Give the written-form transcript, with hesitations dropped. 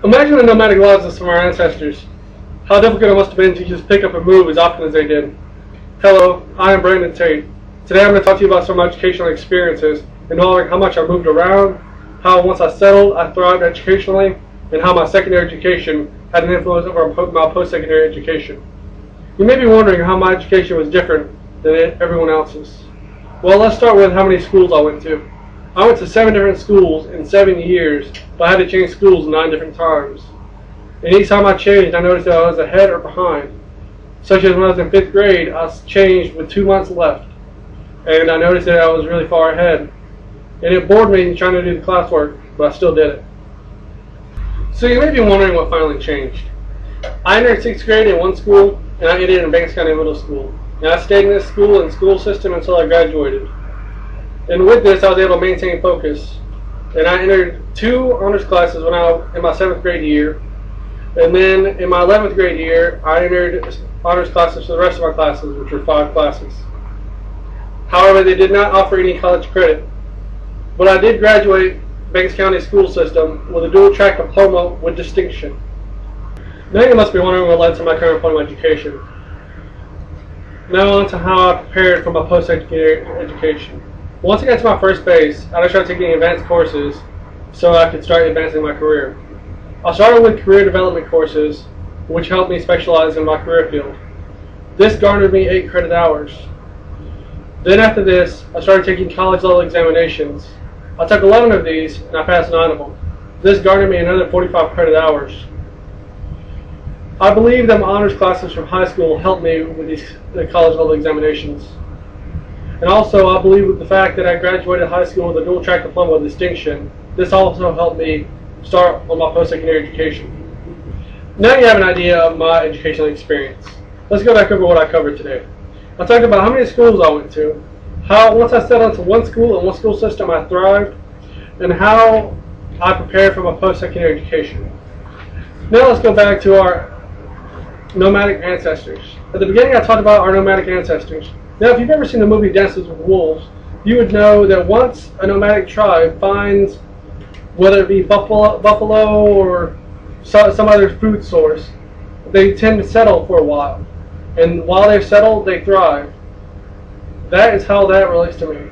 Imagine the nomadic lives of some of our ancestors. How difficult it must have been to just pick up and move as often as they did. Hello, I am Brandon Tate. Today I'm going to talk to you about some of my educational experiences involving how much I moved around, how once I settled I thrived educationally, and how my secondary education had an influence over my post-secondary education. You may be wondering how my education was different than everyone else's. Well, let's start with how many schools I went to. I went to 7 different schools in 7 years, but I had to change schools 9 different times. And each time I changed, I noticed that I was ahead or behind. Such as when I was in 5th grade, I changed with 2 months left. And I noticed that I was really far ahead. And it bored me trying to do the classwork, but I still did it. So you may be wondering what finally changed. I entered 6th grade in one school, and I ended in Banks County Middle School. And I stayed in this school and school system until I graduated. And with this, I was able to maintain focus. And I entered 2 honors classes when I was in my 7th grade year. And then in my 11th grade year, I entered honors classes for the rest of my classes, which were 5 classes. However, they did not offer any college credit. But I did graduate Banks County school system with a dual track diploma with distinction. Now you must be wondering what led to my current point of education. Now on to how I prepared for my post-secondary education. Once I got to my first base, I started taking advanced courses so I could start advancing my career. I started with career development courses, which helped me specialize in my career field. This garnered me 8 credit hours. Then after this, I started taking college level examinations. I took 11 of these and I passed 9 of them. This garnered me another 45 credit hours. I believe that my honors classes from high school helped me with the college level examinations. And also, I believe with the fact that I graduated high school with a dual track diploma with distinction, this also helped me start on my post-secondary education. Now you have an idea of my educational experience. Let's go back over what I covered today. I talked about how many schools I went to, how once I settled into one school and one school system I thrived, and how I prepared for my post-secondary education. Now let's go back to our nomadic ancestors. At the beginning I talked about our nomadic ancestors. Now if you've ever seen the movie Dances with Wolves, you would know that once a nomadic tribe finds, whether it be buffalo or some other food source, they tend to settle for a while. And while they've settled, they thrive. That is how that relates to me.